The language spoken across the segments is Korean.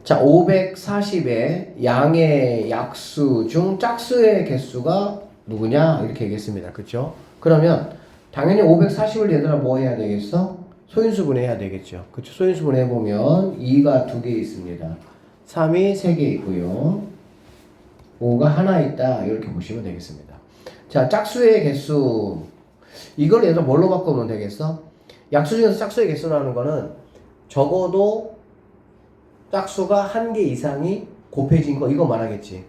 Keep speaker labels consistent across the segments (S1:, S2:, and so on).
S1: 자, 540의 양의 약수 중 짝수의 개수가 누구냐? 이렇게 얘기했습니다. 그쵸? 그러면 당연히 540을 얘들아 뭐 해야 되겠어? 소인수분 해야 되겠죠. 그쵸? 소인수분 해보면 2가 2개 있습니다. 3이 3개 있고요. 5가 하나 있다. 이렇게 보시면 되겠습니다. 자, 짝수의 개수. 이걸 얘들아 뭘로 바꾸면 되겠어? 약수 중에서 짝수의 개수라는 거는 적어도 짝수가 한 개 이상이 곱해진 거 이거 말하겠지.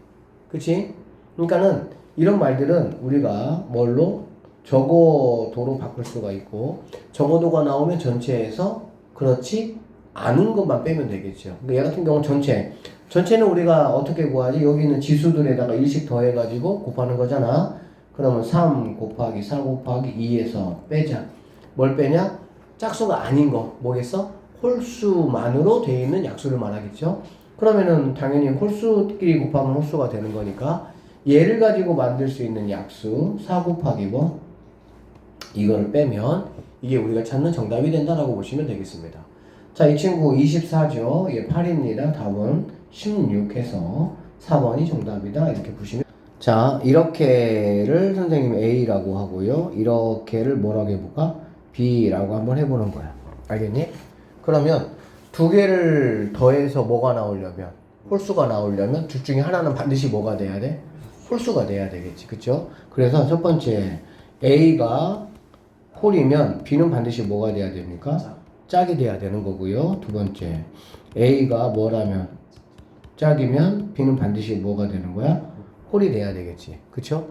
S1: 그치? 그러니까는 이런 말들은 우리가 뭘로? 적어도로 바꿀 수가 있고 적어도가 나오면 전체에서 그렇지 않은 것만 빼면 되겠죠. 그러니까 얘 같은 경우는 전체는 우리가 어떻게 구하지? 여기 있는 지수들에다가 1씩 더해가지고 곱하는 거잖아. 그러면 3 곱하기 4 곱하기 2에서 빼자. 뭘 빼냐? 짝수가 아닌 거 뭐겠어? 홀수만으로 되어 있는 약수를 말하겠죠. 그러면은 당연히 홀수끼리 곱하면 홀수가 되는 거니까 얘를 가지고 만들 수 있는 약수 4 곱하기 뭐 이거를 빼면 이게 우리가 찾는 정답이 된다라고 보시면 되겠습니다. 자, 이 친구 24죠. 예, 8입니다. 답은 16 해서 4번이 정답이다. 이렇게 보시면 자, 이렇게를 선생님 A라고 하고요. 이렇게를 뭐라고 해볼까? B라고 한번 해보는 거야. 알겠니? 그러면 두 개를 더해서 뭐가 나오려면 홀수가 나오려면 둘 중에 하나는 반드시 뭐가 돼야 돼? 홀수가 돼야 되겠지. 그쵸? 그래서 첫 번째 A가 홀이면 B는 반드시 뭐가 돼야 됩니까? 짝이 돼야 되는 거고요. 두 번째 A가 뭐라면 짝이면 B는 반드시 뭐가 되는 거야? 홀이 돼야 되겠지. 그쵸?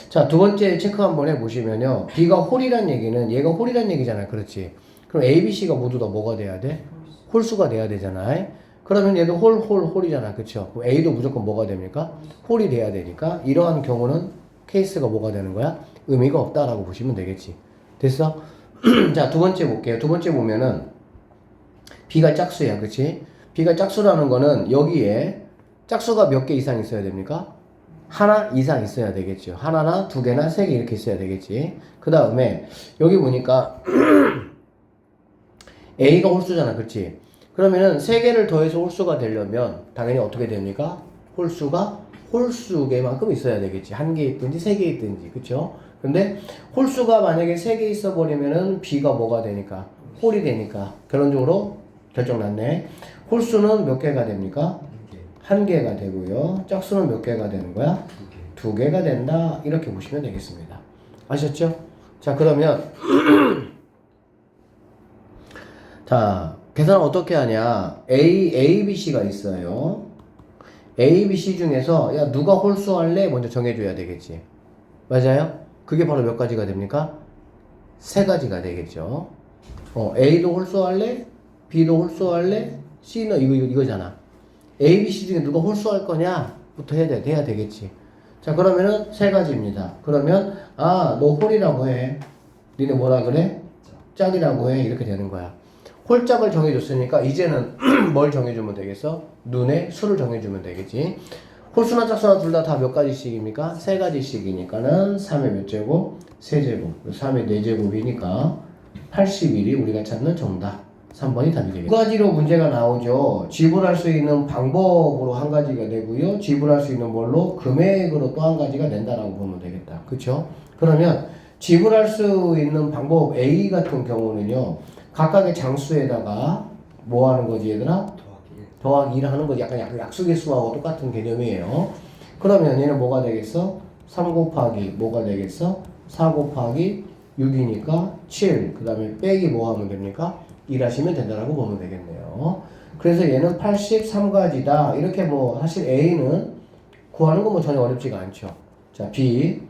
S1: 자, 두 번째 체크 한번 해보시면요. B가 홀이란 얘기는 얘가 홀이란 얘기잖아. 그렇지? 그럼 A, B, C가 모두 다 뭐가 돼야 돼? 홀수가 돼야 되잖아. 그러면 얘도 홀이잖아. 그쵸? 그럼 A도 무조건 뭐가 됩니까? 홀이 돼야 되니까 이러한 경우는 케이스가 뭐가 되는 거야? 의미가 없다라고 보시면 되겠지. 됐어? 자, 두 번째 볼게요. 두 번째 보면은 B가 짝수야. 그치? B가 짝수라는 거는 여기에 짝수가 몇 개 이상 있어야 됩니까? 하나 이상 있어야 되겠죠. 하나나 두 개나 세 개 이렇게 있어야 되겠지. 그 다음에 여기 보니까 A가 홀수잖아. 그렇지? 그러면은 세 개를 더해서 홀수가 되려면 당연히 어떻게 됩니까? 홀수가 홀수 개만큼 있어야 되겠지. 한 개 있든지 세 개 있든지. 그쵸? 근데 홀수가 만약에 세 개 있어 버리면은 B가 뭐가 되니까? 홀이 되니까. 결론적으로 결정 났네. 홀수는 몇 개가 됩니까? 한 개가 되고요. 짝수는 몇 개가 되는 거야? 두 개가 된다. 이렇게 보시면 되겠습니다. 아셨죠? 자, 그러면 자, 계산을 어떻게 하냐? A, B, C가 있어요. A, B, C 중에서 야 누가 홀수할래? 먼저 정해줘야 되겠지. 맞아요? 그게 바로 몇 가지가 됩니까? 세 가지가 되겠죠. A도 홀수할래? B도 홀수할래? C는 이거잖아. A, B, C 중에 누가 홀수할 거냐? 부터 돼야 되겠지. 자, 그러면은 세 가지입니다. 그러면 너 홀이라고 해. 니네 뭐라 그래? 짝이라고 해. 이렇게 되는 거야. 홀짝을 정해줬으니까 이제는 뭘 정해주면 되겠어? 눈의 수를 정해주면 되겠지. 홀수나 짝수나 둘 다 몇 가지씩입니까? 세 가지씩이니까는 3의 몇 제곱? 세제곱. 3의 4제곱이니까 81이 우리가 찾는 정답. 3번이 답이 되겠죠. 두 가지로 문제가 나오죠. 지불할 수 있는 방법으로 한 가지가 되고요. 지불할 수 있는 뭘로? 금액으로 또 한 가지가 된다라고 보면 되겠다. 그쵸? 그러면 지불할 수 있는 방법 A 같은 경우는요. 각각의 장수에다가 뭐 하는 거지 얘들아? 더하기 1 하는 거지. 약간 약수개수하고 똑같은 개념이에요. 그러면 얘는 뭐가 되겠어? 3 곱하기 뭐가 되겠어? 4 곱하기 6이니까 7. 그 다음에 빼기 뭐 하면 됩니까? 1 하시면 된다라고 보면 되겠네요. 그래서 얘는 83가지다. 이렇게 뭐 사실 A는 구하는 거 뭐 전혀 어렵지가 않죠. 자, B.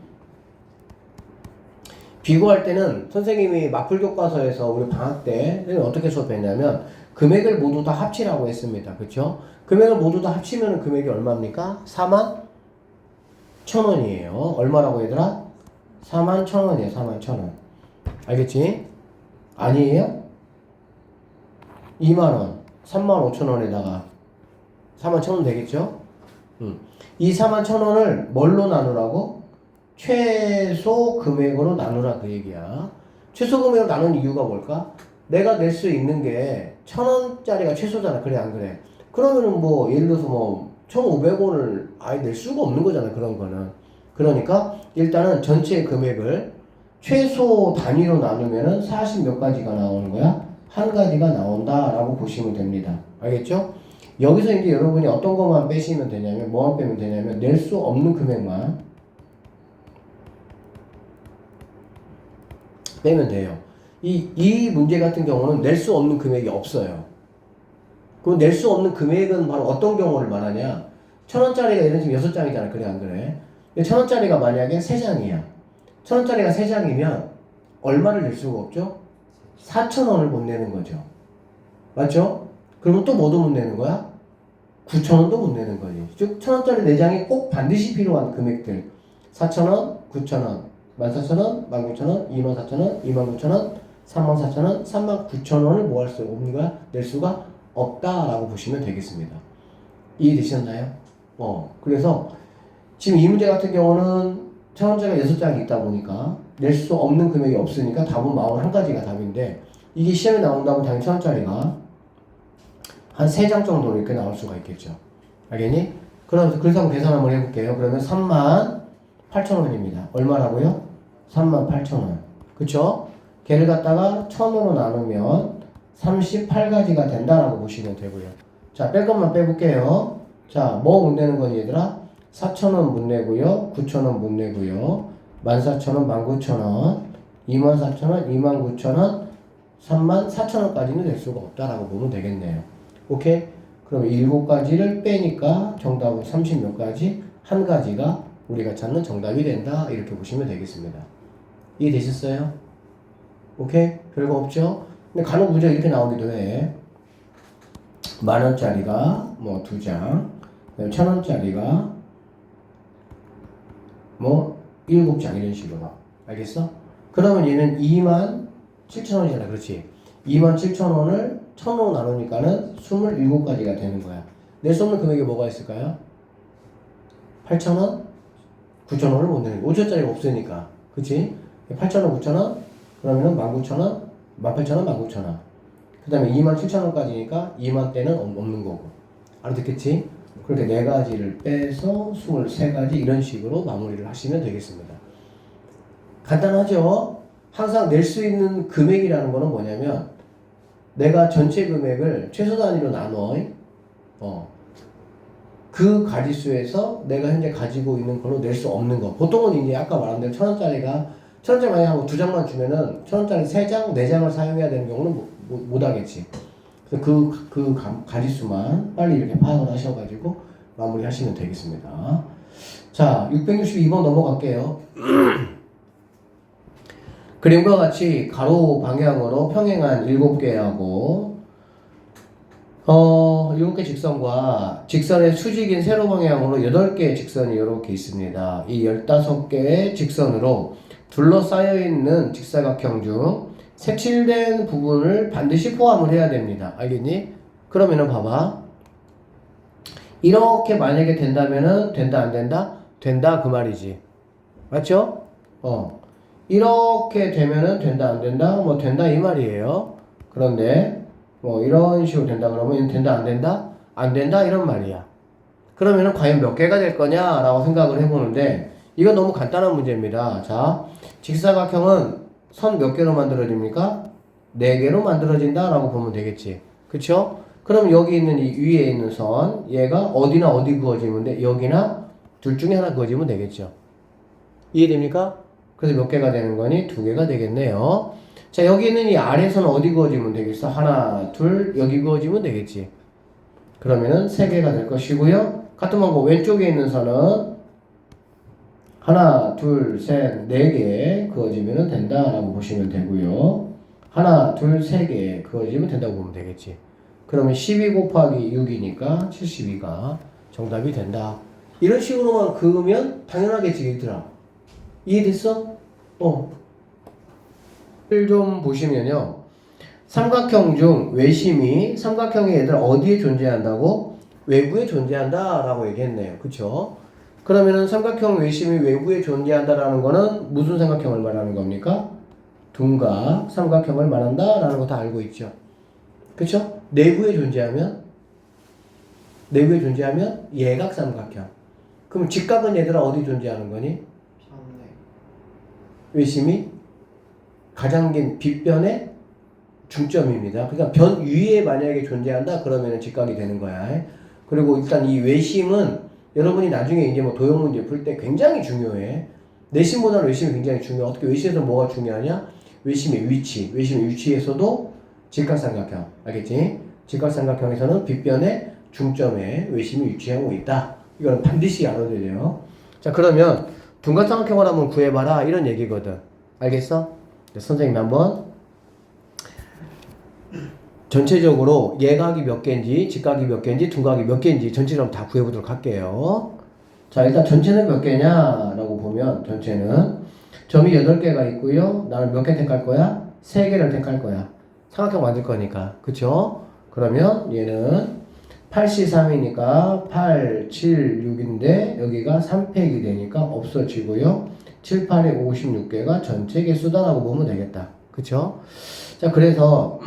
S1: 비교할 때는 선생님이 마플 교과서에서 우리 방학 때 어떻게 수업했냐면 금액을 모두 다 합치라고 했습니다. 그쵸? 금액을 모두 다 합치면 금액이 얼마입니까? 41,000원이에요. 얼마라고 얘들아? 41,000원이에요. 41,000원. 알겠지? 아니에요? 2만원. 35,000원에다가 41,000원 되겠죠? 이 41,000원을 뭘로 나누라고? 최소 금액으로 나누라 그 얘기야. 최소 금액으로 나눈 이유가 뭘까? 내가 낼 수 있는 게 1,000원짜리가 최소잖아. 그래 안 그래? 그러면은 뭐 예를 들어서 뭐 1,500원을 아예 낼 수가 없는 거잖아. 그런 거는. 그러니까 일단은 전체 금액을 최소 단위로 나누면은 40 몇 가지가 나오는 거야. 한 가지가 나온다라고 보시면 됩니다. 알겠죠? 여기서 이제 여러분이 어떤 것만 빼시면 되냐면, 뭐만 빼면 되냐면, 낼 수 없는 금액만 빼면 돼요. 이 문제 같은 경우는 낼 수 없는 금액이 없어요. 그럼 낼 수 없는 금액은 바로 어떤 경우를 말하냐? 1,000원짜리가 예를 들면 6장이잖아. 그래, 안 그래? 1,000원짜리가 만약에 3장이야. 1,000원짜리가 3장이면 얼마를 낼 수가 없죠? 4,000원을 못 내는 거죠. 맞죠? 그러면 또 뭐도 못 내는 거야? 9,000원도 못 내는 거지. 즉, 1,000원짜리 4장이 꼭 반드시 필요한 금액들. 4,000원, 9,000원, 14,000원, 19,000원, 24,000원, 29,000원, 34,000원, 39,000원을 뭐 할 수 없는 거야? 낼 수가 없다라고 보시면 되겠습니다. 이해되셨나요? 그래서 지금 이 문제 같은 경우는 1,000원짜리가 6장이 있다 보니까 낼 수 없는 금액이 없으니까 답은 41가지가 답인데, 이게 시험에 나온다면 당연히 1,000원짜리가 한 3장 정도로 이렇게 나올 수가 있겠죠. 알겠니? 그래서 한번 계산 한번 해볼게요. 그러면 38,000원입니다. 얼마라고요? 38,000원. 그쵸? 걔를 갖다가 1,000으로 나누면 38가지가 된다라고 보시면 되고요. 자, 뺄 것만 빼볼게요. 자, 뭐 못 내는 거니 얘들아? 4,000원 못 내고요. 9,000원 못 내고요. 14,000원, 19,000원, 24,000원, 29,000원, 34,000원까지는 낼 수가 없다라고 보면 되겠네요. 오케이? 그럼 7가지를 빼니까 정답은 30 몇 가지? 한 가지가 우리가 찾는 정답이 된다. 이렇게 보시면 되겠습니다. 이해되셨어요? 오케이? 별거 없죠? 근데 간혹 문제가 이렇게 나오기도 해. 10,000원짜리가 뭐 2장, 1,000원짜리가 뭐 7장 이런 식으로. 알겠어? 그러면 얘는 27,000원이잖아. 그렇지? 27,000원을 1,000원으로 나누니까는 27가지가 되는 거야. 낼 수 없는 금액이 뭐가 있을까요? 8,000원? 9,000원을 못 내는 거야. 5,000원짜리가 없으니까. 그치? 8,000원, 9,000원? 그러면은 19,000원, 18,000원, 19,000원. 그 다음에 27,000원까지니까 2만대는 없는 거고. 알아듣겠지? 그렇게 4가지를 빼서 23가지 이런 식으로 마무리를 하시면 되겠습니다. 간단하죠? 항상 낼 수 있는 금액이라는 거는 뭐냐면, 내가 전체 금액을 최소 단위로 나눠, 그 가지수에서 내가 현재 가지고 있는 걸로 낼 수 없는 거. 보통은 이제 아까 말한 대로 1,000원짜리 만약에 하고 2장만 주면은 1,000원짜리 3장, 4장을 사용해야 되는 경우는 못 하겠지. 그래서 그 가지수만 빨리 이렇게 파악을 하셔가지고 마무리 하시면 되겠습니다. 자, 662번 넘어갈게요. 그림과 같이 가로 방향으로 평행한 7개하고 7개 직선과 직선의 수직인 세로 방향으로 8개의 직선이 이렇게 있습니다. 이 15개의 직선으로 둘러싸여 있는 직사각형 중 색칠된 부분을 반드시 포함을 해야 됩니다. 알겠니? 그러면은 봐봐. 이렇게 만약에 된다면은 된다 안 된다? 된다 그 말이지. 맞죠? 이렇게 되면은 된다 안 된다? 뭐 된다 이 말이에요. 그런데 뭐 이런 식으로 된다 그러면 된다 안 된다? 안 된다 이런 말이야. 그러면은 과연 몇 개가 될 거냐라고 생각을 해보는데, 이건 너무 간단한 문제입니다. 자, 직사각형은 선 몇 개로 만들어집니까? 4개로 만들어진다라고 보면 되겠지. 그쵸? 그럼 여기 있는 이 위에 있는 선, 얘가 어디나 어디 그어지면 돼? 여기나 둘 중에 하나 그어지면 되겠죠. 이해됩니까? 그래서 몇 개가 되는 거니? 2개가 되겠네요. 자, 여기 있는 이 아래선은 어디 그어지면 되겠어? 하나, 둘, 여기 그어지면 되겠지. 그러면은 3개가 될 것이고요. 같은 방법 왼쪽에 있는 선은 하나, 둘, 셋, 4개 그어지면 된다라고 보시면 되고요. 하나, 둘, 3개 그어지면 된다고 보면 되겠지. 그러면 12 곱하기 6이니까 72가 정답이 된다. 이런 식으로만 그으면 당연하겠지, 얘들아. 이해됐어? 좀 보시면요. 삼각형 중 외심이 삼각형의 얘들 어디에 존재한다고? 외부에 존재한다라고 얘기했네요. 그쵸? 그러면은 삼각형 외심이 외부에 존재한다라는 거는 무슨 삼각형을 말하는 겁니까? 둔각 삼각형을 말한다라는 거 다 알고 있죠. 그쵸? 내부에 존재하면 내부에 존재하면 예각삼각형. 그럼 직각은 얘들아 어디 존재하는 거니?
S2: 편내.
S1: 외심이 가장 긴 빗변의 중점입니다. 그러니까 변 위에 만약에 존재한다 그러면 직각이 되는 거야. 그리고 일단 이 외심은 여러분이 나중에 이제 뭐 도형 문제 풀 때 굉장히 중요해. 내심보다는 외심이 굉장히 중요해. 어떻게 외심에서 뭐가 중요하냐? 외심의 위치. 외심의 위치에서도 직각삼각형. 알겠지? 직각삼각형에서는 빗변의 중점에 외심이 위치하고 있다. 이건 반드시 알아둬야 돼요. 자, 그러면 둔각삼각형을 한번 구해봐라. 이런 얘기거든. 알겠어? 선생님이 한번 전체적으로 예각이 몇 개인지, 직각이 몇 개인지, 둔각이 몇 개인지 전체적으로 다 구해보도록 할게요. 자, 일단 전체는 몇 개냐라고 보면 전체는 점이 8개가 있고요. 나는 몇 개 택할 거야? 3개를 택할 거야. 삼각형 만들 거니까. 그쵸? 그러면 얘는 8C3이니까 8, 7, 6인데 여기가 3팩이 되니까 없어지고요. 7, 8에 56개가 전체 개수다라고 보면 되겠다. 그쵸? 자, 그래서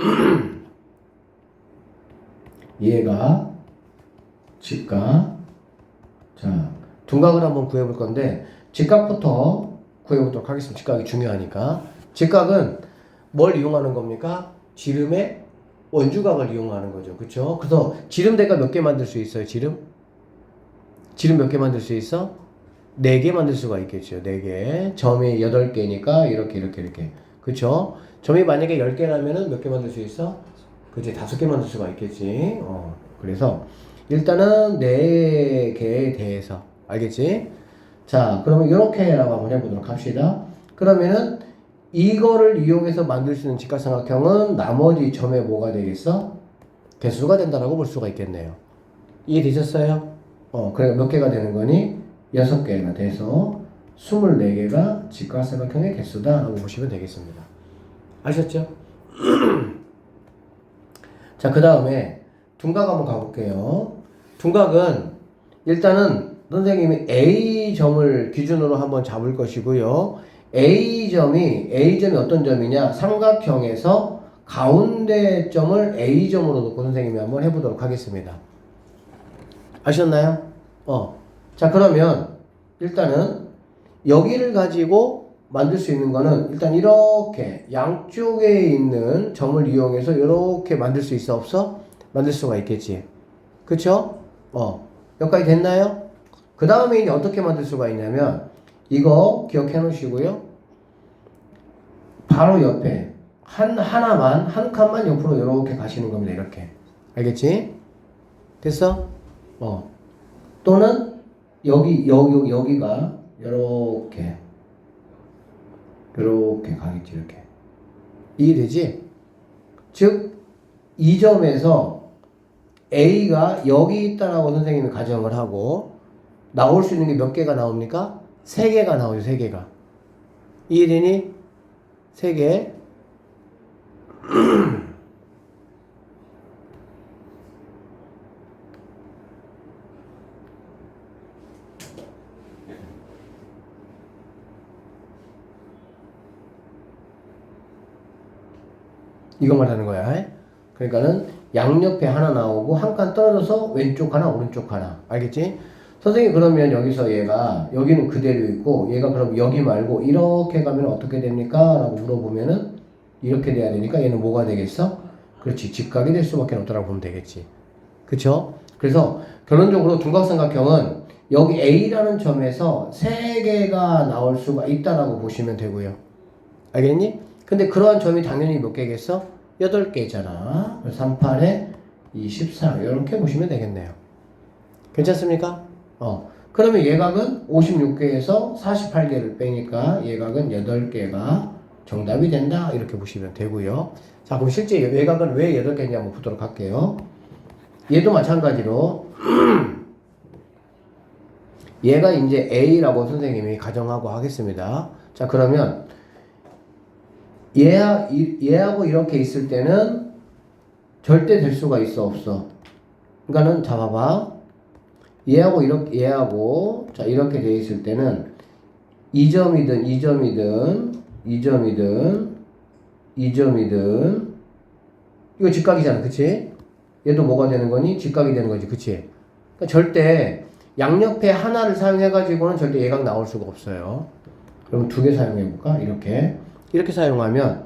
S1: 얘가 직각. 자, 둔각을 한번 구해볼 건데 직각부터 구해보도록 하겠습니다. 직각이 중요하니까. 직각은 뭘 이용하는 겁니까? 지름의 원주각을 이용하는 거죠. 그쵸? 그래서 지름대가 몇 개 만들 수 있어요? 지름 몇 개 만들 수 있어? 4개 만들 수가 있겠죠. 4개. 점이 8개니까 이렇게. 그쵸? 점이 만약에 10개라면은 몇 개 만들 수 있어? 그치? 5개 만들 수가 있겠지. 그래서 일단은 4개에 대해서. 알겠지? 자, 그러면 이렇게라고 한번 해보도록 합시다. 그러면은 이거를 이용해서 만들 수 있는 직각삼각형은 나머지 점에 뭐가 되겠어? 개수가 된다라고 볼 수가 있겠네요. 이해되셨어요? 그래 몇 개가 되는 거니? 6개가 돼서 24개가 직각삼각형의 개수다라고 보시면 되겠습니다. 아셨죠? 자, 그 다음에 둔각 한번 가볼게요. 둔각은 일단은 선생님이 A점을 기준으로 한번 잡을 것이고요. A점이 어떤 점이냐? 삼각형에서 가운데 점을 A점으로 놓고 선생님이 한번 해보도록 하겠습니다. 아셨나요? 자, 그러면 일단은 여기를 가지고 만들 수 있는 거는 일단 이렇게 양쪽에 있는 점을 이용해서 이렇게 만들 수 있어 없어? 만들 수가 있겠지. 그쵸? 여기까지 됐나요? 그 다음에 이제 어떻게 만들 수가 있냐면 이거 기억해 놓으시고요. 바로 옆에 한 칸만 옆으로 이렇게 가시는 겁니다. 이렇게. 알겠지? 됐어? 또는 여기가 이렇게 가겠지. 이렇게. 이해되지? 즉 이 점에서 A가 여기 있다라고 선생님이 가정을 하고 나올 수 있는 게 몇 개가 나옵니까? 3개가 나오죠. 3개가. 이해되니? 3개. 이거 말하는 거야. 그러니까는 양옆에 하나 나오고 한 칸 떨어져서 왼쪽 하나 오른쪽 하나. 알겠지? 선생님 그러면 여기서 얘가 여기는 그대로 있고 얘가 그럼 여기 말고 이렇게 가면 어떻게 됩니까? 라고 물어보면은 이렇게 돼야 되니까 얘는 뭐가 되겠어? 그렇지. 직각이 될 수밖에 없다라고 보면 되겠지. 그쵸? 그래서 결론적으로 둔각삼각형은 여기 A라는 점에서 3개가 나올 수가 있다라고 보시면 되고요. 알겠니? 근데 그러한 점이 당연히 몇 개겠어? 8개잖아. 3, 8에 24 이렇게 보시면 되겠네요. 괜찮습니까? 그러면 예각은 56개에서 48개를 빼니까 예각은 8개가 정답이 된다. 이렇게 보시면 되고요. 자, 그럼 실제 예각은 왜 8개인지 한번 보도록 할게요. 얘도 마찬가지로 얘가 이제 A라고 선생님이 가정하고 하겠습니다. 자, 그러면 얘하고 이렇게 있을 때는 절대 될 수가 있어 없어? 그러니까는 잡아봐. 얘하고 자 이렇게 돼 있을 때는 이 점이든 이거 직각이잖아. 그치? 얘도 뭐가 되는 거니? 직각이 되는 거지. 그치? 그러니까 절대 양옆에 하나를 사용해가지고는 절대 예각 나올 수가 없어요. 그럼 두 개 사용해볼까? 이렇게 사용하면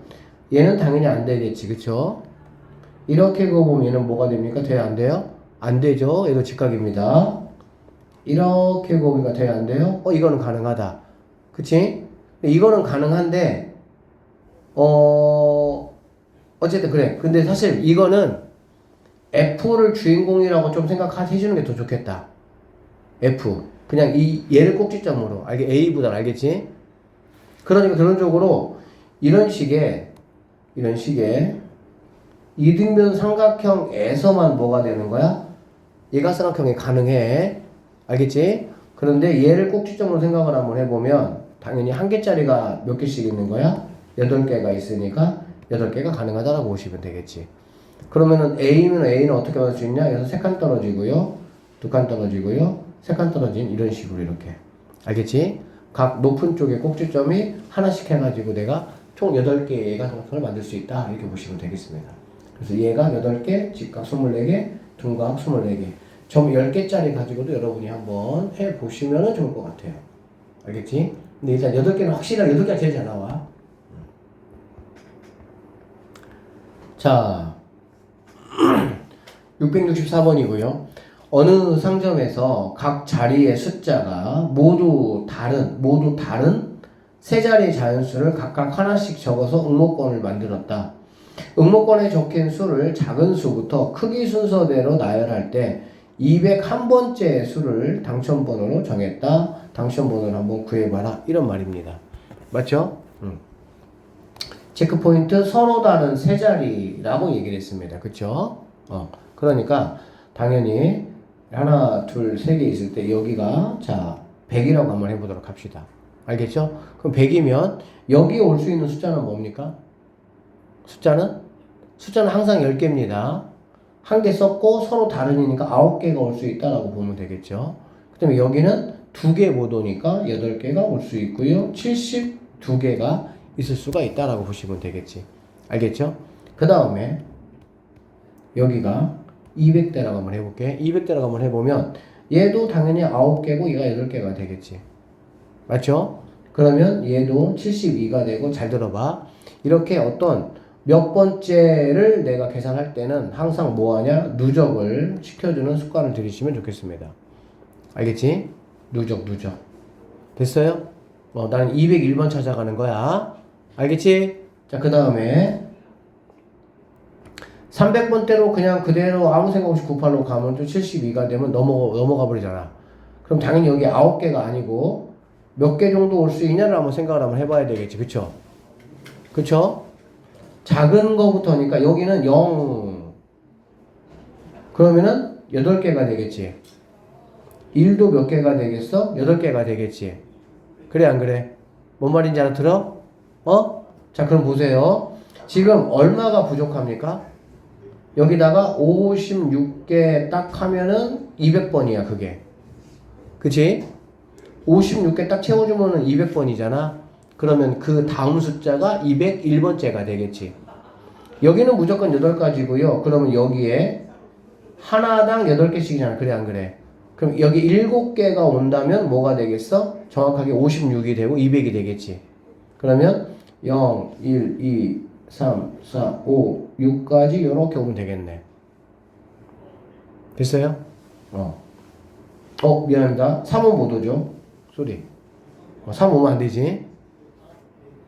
S1: 얘는 당연히 안 되겠지, 그쵸? 이렇게 그어보면 얘는 뭐가 됩니까? 돼야 안 돼요? 안 되죠. 얘도 직각입니다. 이렇게 그어보니까 돼야 안 돼요? 이거는 가능하다. 그치? 이거는 가능한데 어쨌든 그래. 근데 사실 이거는 F를 주인공이라고 좀 생각해주는 게 더 좋겠다. F. 그냥 얘를 꼭지점으로. A보다 알겠지? 그러니까 결론적으로 이런 식의 이등변 삼각형에서만 뭐가 되는 거야? 예각삼각형이 가능해. 알겠지? 그런데 얘를 꼭지점으로 생각을 한번 해보면 당연히 한 개짜리가 몇 개씩 있는 거야? 8개가 있으니까 8개가 가능하다라고 보시면 되겠지. 그러면은 A는 어떻게 받을 수 있냐? 여기서 3칸 떨어지고요. 2칸 떨어지고요. 3칸 떨어진 이런 식으로 이렇게. 알겠지? 각 높은 쪽에 꼭지점이 하나씩 해가지고 내가 총 8개의 예각삼각형을 만들 수 있다. 이렇게 보시면 되겠습니다. 그래서 얘가 8개, 직각 24개, 둔각 24개. 점 10개짜리 가지고도 여러분이 한번 해보시면 좋을 것 같아요. 알겠지? 근데 일단 8개는 확실하게 8개가 제일 잘 나와. 자, 664번이고요. 어느 상점에서 각 자리의 숫자가 모두 다른 세 자리의 자연수를 각각 하나씩 적어서 응모권을 만들었다. 응모권에 적힌 수를 작은 수부터 크기 순서대로 나열할 때 201번째 수를 당첨번호로 정했다. 당첨번호를 한번 구해봐라. 이런 말입니다. 맞죠? 체크포인트 서로 다른 세 자리라고 얘기를 했습니다. 그쵸? 그러니까 당연히 하나, 둘, 세 개 있을 때 여기가 자 100이라고 한번 해보도록 합시다. 알겠죠? 그럼 100이면 여기에 올 수 있는 숫자는 뭡니까? 숫자는 항상 10개입니다. 한 개 썼고 서로 다른이니까 9개가 올 수 있다라고 보면 되겠죠. 그 다음에 여기는 2개 못 오니까 8개가 올 수 있고요. 72개가 있을 수가 있다라고 보시면 되겠지. 알겠죠? 그 다음에 여기가 200대라고 한번 해볼게. 200대라고 한번 해보면 얘도 당연히 9개고 얘가 8개가 되겠지. 맞죠? 그러면 얘도 72가 되고 잘 들어봐. 이렇게 어떤 몇 번째를 내가 계산할 때는 항상 뭐하냐? 누적을 시켜주는 습관을 들이시면 좋겠습니다. 알겠지? 누적. 됐어요? 나는 201번 찾아가는 거야. 알겠지? 자, 그 다음에 300번대로 그냥 그대로 아무 생각 없이 98로 가면 또 72가 되면 넘어가 버리잖아. 그럼 당연히 여기 9개가 아니고 몇 개 정도 올 수 있냐를 한번 생각을 한번 해봐야 되겠지. 그쵸? 작은 거부터니까 여기는 0. 그러면은 8개가 되겠지. 1도 몇 개가 되겠어? 8개가 되겠지. 그래, 안 그래? 뭔 말인지 알아들어? 자, 그럼 보세요. 지금 얼마가 부족합니까? 여기다가 56개 딱 하면은 200번이야, 그게. 그치? 56개 딱 채워주면은 200번이잖아. 그러면 그 다음 숫자가 201번째가 되겠지. 여기는 무조건 8가지고요. 그러면 여기에 하나당 8개씩이잖아. 그래, 안 그래? 그럼 여기 7개가 온다면 뭐가 되겠어? 정확하게 56이 되고 200이 되겠지. 그러면 0, 1, 2, 3, 4, 5, 6까지 이렇게 오면 되겠네. 됐어요? 미안합니다. 3은 못 오죠? 쏘리. 3 오면 안 되지.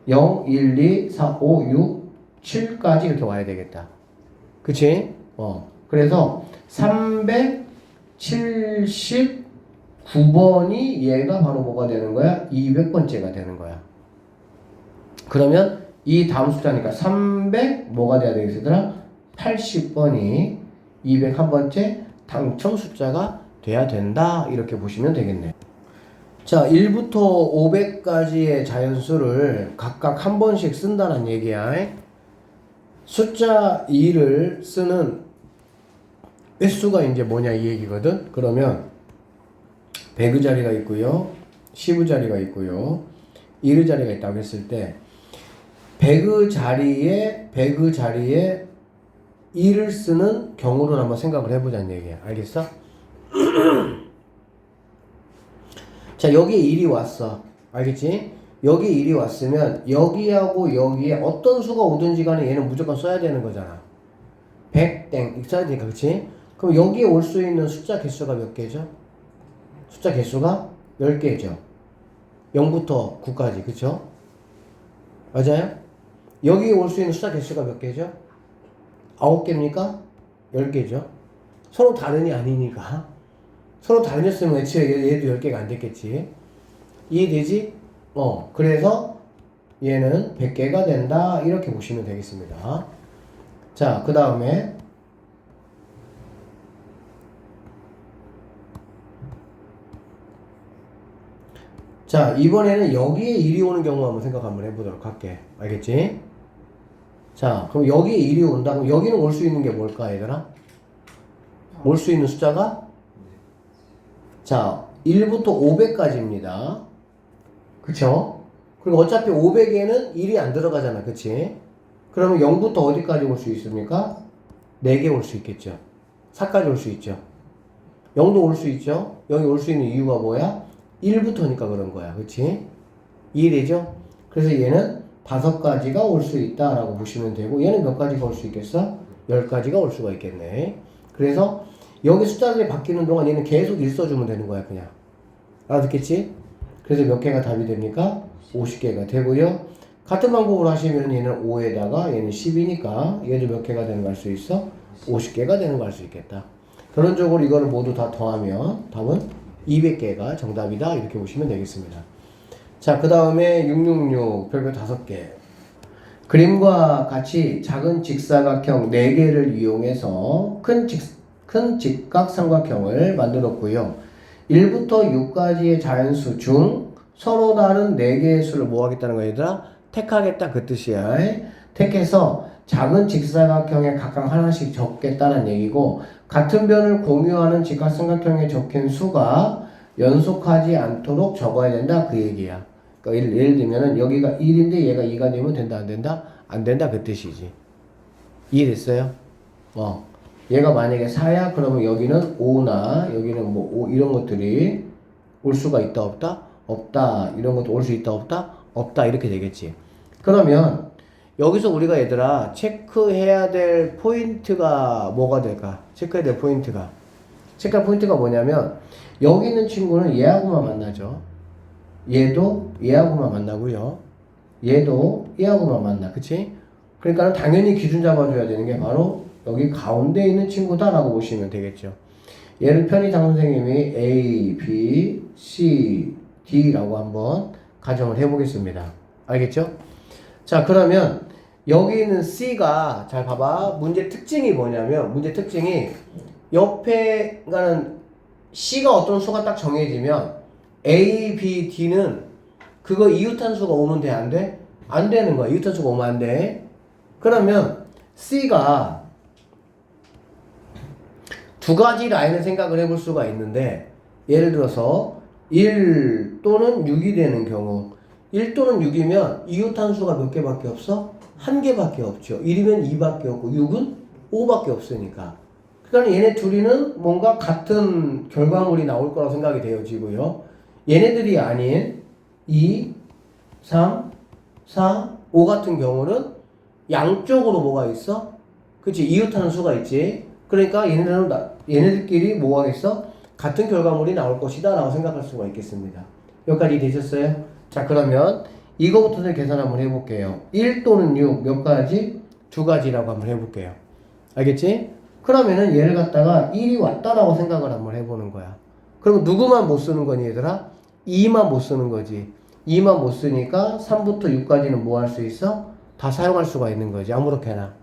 S1: 0, 1, 2, 4, 5, 6, 7까지 이렇게 와야 되겠다. 그치? 그래서 379번이 얘가 바로 뭐가 되는 거야? 200번째가 되는 거야. 그러면 이 다음 숫자니까 300 뭐가 돼야 되겠더라? 80번이 201번째 당첨 숫자가 돼야 된다. 이렇게 보시면 되겠네. 자, 1부터 500까지의 자연수를 각각 한 번씩 쓴다는 얘기야. 숫자 2를 쓰는 횟수가 이제 뭐냐 이 얘기거든. 그러면 100의 자리가 있고요. 10의 자리가 있고요. 1의 자리가 있다고 했을 때 100의 자리에 100을 쓰는 경우를 한번 생각을 해보자는 얘기야. 알겠어? 자, 여기에 1이 왔어. 알겠지? 여기에 1이 왔으면 여기하고 여기에 어떤 수가 오든지 간에 얘는 무조건 써야 되는 거잖아. 100 땡 써야 되니까. 그치? 그럼 여기에 올 수 있는 숫자 개수가 몇 개죠? 숫자 개수가 10개죠. 0부터 9까지. 그쵸? 맞아요? 여기에 올 수 있는 숫자 개수가 몇 개죠? 9개입니까? 10개죠. 서로 다른이 아니니까. 서로 다르였으면 애초에 얘도 10개가 안 됐겠지. 이해되지? 그래서 얘는 100개가 된다. 이렇게 보시면 되겠습니다. 자, 그 다음에 자, 이번에는 여기에 1이 오는 경우 한번 생각 한번 해보도록 할게. 알겠지? 자, 그럼 여기에 1이 온다. 그럼 여기는 올 수 있는 게 뭘까, 얘들아? 올 수 있는 숫자가? 자, 1부터 500까지입니다. 그쵸? 그리고 어차피 500에는 1이 안 들어가잖아. 그치? 그러면 0부터 어디까지 올 수 있습니까? 4개 올 수 있겠죠. 4까지 올 수 있죠. 0도 올 수 있죠. 여기 올 수 있는 이유가 뭐야? 1부터니까 그런 거야. 그치? 이해되죠? 그래서 얘는 5가지가 올 수 있다라고 보시면 되고, 얘는 몇 가지가 올 수 있겠어? 10가지가 올 수가 있겠네. 그래서 여기 숫자들이 바뀌는 동안 얘는 계속 1 써주면 되는 거야, 그냥. 알아듣겠지? 그래서 몇 개가 답이 됩니까? 50개가 되고요. 같은 방법으로 하시면 얘는 5에다가 얘는 10이니까 얘도 몇 개가 되는 거 알 수 있어? 50개가 되는 거 알 수 있겠다. 결론적으로 이거를 모두 다 더하면 답은 200개가 정답이다. 이렇게 보시면 되겠습니다. 자, 그 다음에 666 별표 5개. 그림과 같이 작은 직사각형 4개를 이용해서 큰 직각삼각형을 만들었고요. 1부터 6까지의 자연수 중 서로 다른 4개의 수를 뭐 하겠다는 거야, 얘들아? 택하겠다, 그 뜻이야. 택해서 작은 직사각형에 각각 하나씩 적겠다는 얘기고, 같은 변을 공유하는 직각삼각형에 적힌 수가 연속하지 않도록 적어야 된다, 그 얘기야. 그러니까 예를 들면은 여기가 1인데 얘가 2가 되면 된다, 안 된다? 안 된다, 그 뜻이지. 이해됐어요? 얘가 만약에 4야, 그러면 여기는 5나 여기는 뭐 5 이런 것들이 올 수가 있다, 없다? 없다. 이런 것도 올 수 있다, 없다? 없다. 이렇게 되겠지. 그러면 여기서 우리가 얘들아 체크해야 될 포인트가 뭐가 될까? 체크해야 될 포인트가 뭐냐면, 여기 있는 친구는 얘하고만 만나죠. 얘도 얘하고만 만나고요. 얘도 얘하고만 만나. 그치? 그러니까 당연히 기준 잡아줘야 되는 게 바로 여기 가운데 있는 친구다라고 보시면 되겠죠. 얘를 편의상 선생님이 A, B, C, D라고 한번 가정을 해보겠습니다. 알겠죠? 자, 그러면 여기 있는 C가, 잘 봐봐. 문제 특징이 뭐냐면, 문제 특징이 옆에 가는 C가 어떤 수가 딱 정해지면 A, B, D는 그거 이웃한수가 오면 돼, 안 돼? 안 되는 거야. 이웃한수가 오면 안 돼. 그러면 C가 두 가지 라인을 생각을 해볼 수가 있는데, 예를 들어서 1 또는 6이 되는 경우, 1 또는 6이면 이웃한수가 몇 개밖에 없어? 1개밖에 없죠. 1이면 2밖에 없고 6은 5밖에 없으니까. 그러니까 얘네 둘이는 뭔가 같은 결과물이 나올 거라고 생각이 되어지고요. 얘네들이 아닌 2, 3, 4, 5 같은 경우는 양쪽으로 뭐가 있어? 그치? 이웃하는 수가 있지. 그러니까 얘네들끼리 뭐가 있어? 같은 결과물이 나올 것이다 라고 생각할 수가 있겠습니다. 여기까지 되셨어요? 자, 그러면 이거부터 계산 한번 해볼게요. 1 또는 6 몇 가지? 2가지라고 한번 해볼게요. 알겠지? 그러면은 얘를 갖다가 1이 왔다라고 생각을 한번 해보는 거야. 그럼 누구만 못 쓰는 거니, 얘들아? 2만 못 쓰는 거지. 2만 못 쓰니까 3부터 6까지는 뭐 할 수 있어? 다 사용할 수가 있는 거지. 아무렇게나.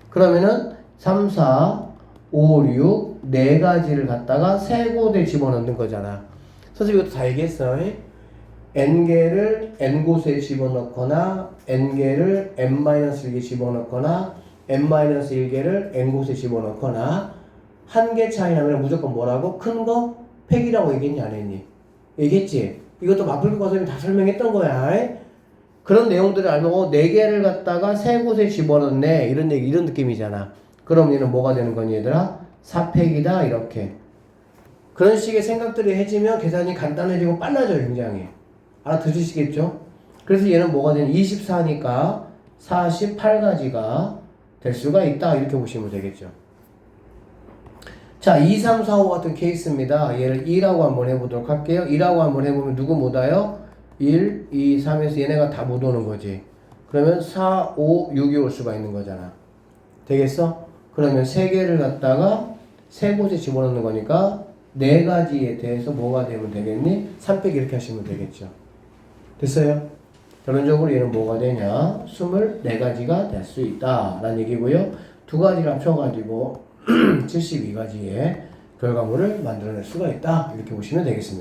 S1: 그러면은 3, 4, 5, 6, 4가지를 갖다가 세 곳에 집어넣는 거잖아. 선생님 이것도 다 얘기했어. n개를 n곳에 집어넣거나 n개를 n-1개 집어넣거나 n-1개를 n곳에 집어넣거나 한 개 차이 나면 무조건 뭐라고? 큰 거? 팩이라고 얘기했니, 안 했니? 얘기했지? 이것도 마플과 선생님이 다 설명했던 거야. 그런 내용들을 알면 4개를 갖다가 세 곳에 집어넣네, 이런 얘기, 이런 느낌이잖아. 그럼 얘는 뭐가 되는 거니, 얘들아? 4팩이다, 이렇게. 그런 식의 생각들이 해지면 계산이 간단해지고 빨라져요, 굉장히. 알아들으시겠죠? 그래서 얘는 뭐가 되냐? 24니까 48가지가 될 수가 있다. 이렇게 보시면 되겠죠. 자, 2, 3, 4, 5 같은 케이스입니다. 얘를 2라고 한번 해보도록 할게요. 2라고 한번 해보면 누구 못 와요? 1, 2, 3에서 얘네가 다 못 오는 거지. 그러면 4, 5, 6이 올 수가 있는 거잖아. 되겠어? 그러면 3개를 갖다가 3곳에 집어넣는 거니까 4가지에 대해서 뭐가 되면 되겠니? 3 빼기 이렇게 하시면 되겠죠. 됐어요? 결론적으로 얘는 뭐가 되냐? 24가지가 될 수 있다 라는 얘기고요. 2가지를 합쳐가지고 72가지의 결과물을 만들어낼 수가 있다. 이렇게 보시면 되겠습니다.